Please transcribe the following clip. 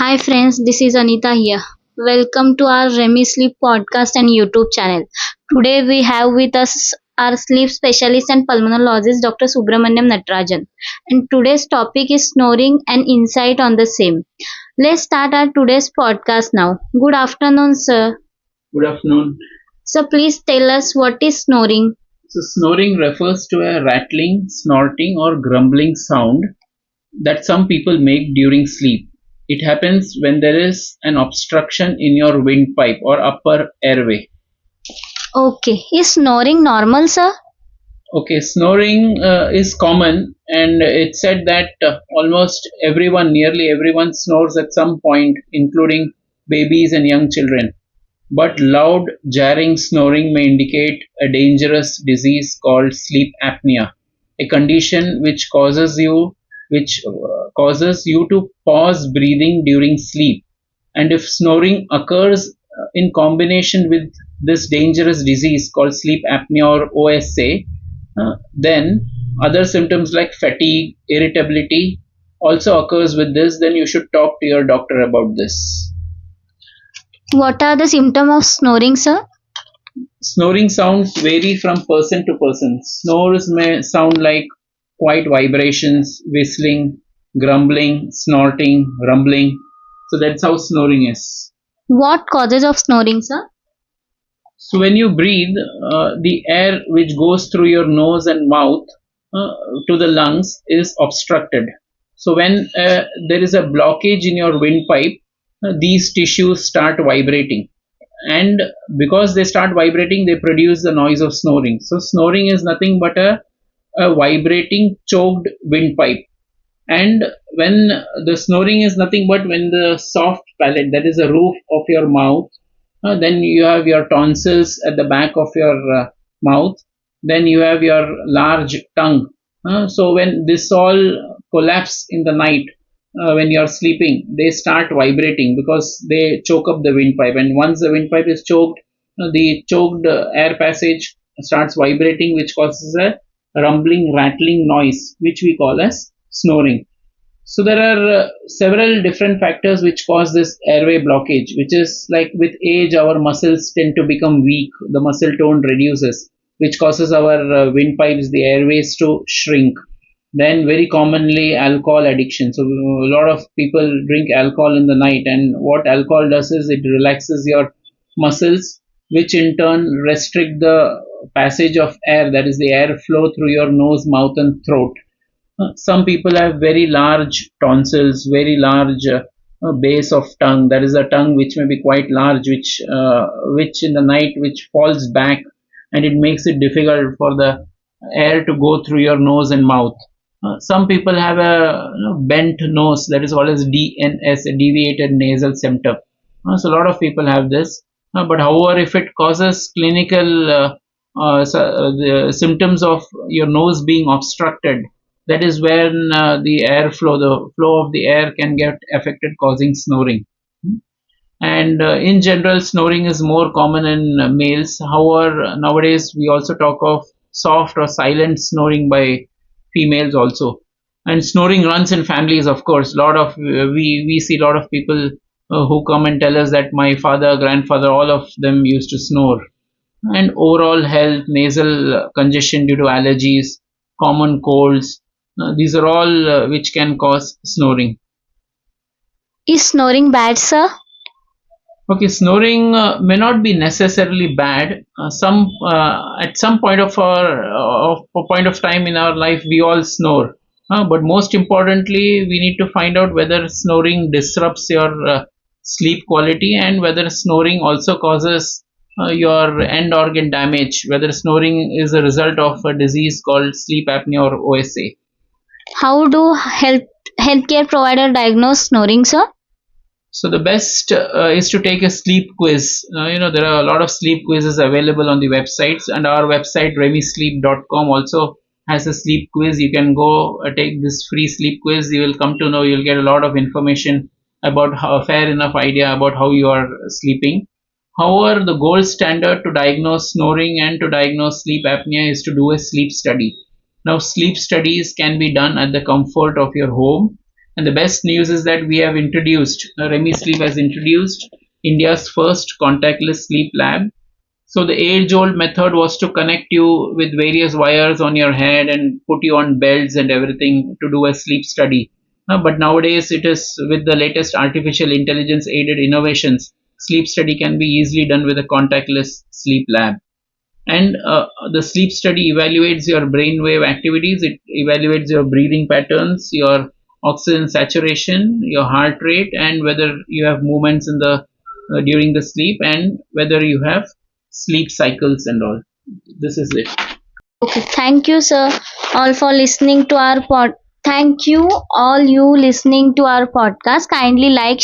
Hi friends, this is Anita here. Welcome to our Remy Sleep podcast and YouTube channel. Today we have with us our sleep specialist and pulmonologist Dr. Subramaniam Natarajan. And today's topic is snoring and insight on the same. Let's start our today's podcast now. Good afternoon, sir. Good afternoon. So please tell us what is snoring. So, snoring refers to a rattling, snorting, or grumbling sound that some people make during sleep. It happens when there is an obstruction in your windpipe or upper airway. Okay, is snoring normal, sir? Okay, snoring is common, and it's said that almost everyone, nearly everyone, snores at some point, including babies and young children. But loud, jarring snoring may indicate a dangerous disease called sleep apnea, a condition which causes you to pause breathing during sleep. And if snoring occurs in combination with this dangerous disease called sleep apnea or OSA, then other symptoms like fatigue, irritability also occurs with this. Then you should talk to your doctor about this. What are the symptoms of snoring, sir? Snoring sounds vary from person to person. Snores may sound like quiet vibrations, whistling, grumbling, snorting, rumbling. So that's how snoring is. What causes of snoring, sir? So when you breathe, the air which goes through your nose and mouth uh, to the lungs is obstructed. So when there is a blockage in your windpipe, these tissues start vibrating, and because they start vibrating, they produce the noise of snoring. So snoring is nothing but a vibrating choked windpipe. And when the snoring is nothing but when the soft palate, that is the roof of your mouth, then you have your tonsils at the back of your mouth, then you have your large tongue. So when this all collapse in the night, when you are sleeping, they start vibrating because they choke up the windpipe. And once the windpipe is choked, the choked air passage starts vibrating, which causes a rumbling, rattling noise, which we call as snoring. So there are several different factors which cause this airway blockage, which is like with age, our muscles tend to become weak, the muscle tone reduces, which causes our windpipes, the airways to shrink. Then very commonly alcohol addiction. So a lot of people drink alcohol in the night, and what alcohol does is it relaxes your muscles, which in turn restrict the passage of air, that is the airflow through your nose, mouth, and throat. Some people have very large tonsils, very large base of tongue. That is a tongue which may be quite large, which in the night which falls back, and it makes it difficult for the air to go through your nose and mouth. Some people have a bent nose, that is called as DNS, a deviated nasal septum. So a lot of people have this. But however, if it causes clinical the symptoms of your nose being obstructed, that is when the airflow, the flow of the air can get affected, causing snoring. And in general, snoring is more common in males. However, nowadays we also talk of soft or silent snoring by females also. And snoring runs in families, of course. Lot of we see a lot of people who come and tell us that my father, grandfather, all of them used to snore. And overall health, nasal congestion due to allergies, common colds, these are all which can cause snoring. Is snoring bad, sir? Okay, snoring may not be necessarily bad. Some At some point of a point of time in our life, we all snore. But most importantly, we need to find out whether snoring disrupts your sleep quality, and whether snoring also causes your end organ damage. Whether snoring is a result of a disease called sleep apnea or OSA. How do healthcare provider diagnose snoring, sir? So the best is to take a sleep quiz. There are a lot of sleep quizzes available on the websites, and our website remysleep.com also has a sleep quiz. You can go take this free sleep quiz. You will come to know, you'll get a lot of information about how, a fair enough idea about how you are sleeping. However, the gold standard to diagnose snoring and to diagnose sleep apnea is to do a sleep study. Now, sleep studies can be done at the comfort of your home, And the best news is that we have introduced, Remy Sleep has introduced India's first contactless sleep lab. So the age-old method was to connect you with various wires on your head and put you on belts and everything to do a sleep study. But nowadays, it is with the latest artificial intelligence aided innovations, sleep study can be easily done with a contactless sleep lab. And the sleep study evaluates your brainwave activities. It evaluates your breathing patterns, your oxygen saturation, your heart rate, and whether you have movements in the during the sleep, and whether you have sleep cycles and all. This is it. Okay, thank you, sir, all for listening to our pod. Thank you, all you listening to our podcast. Kindly like,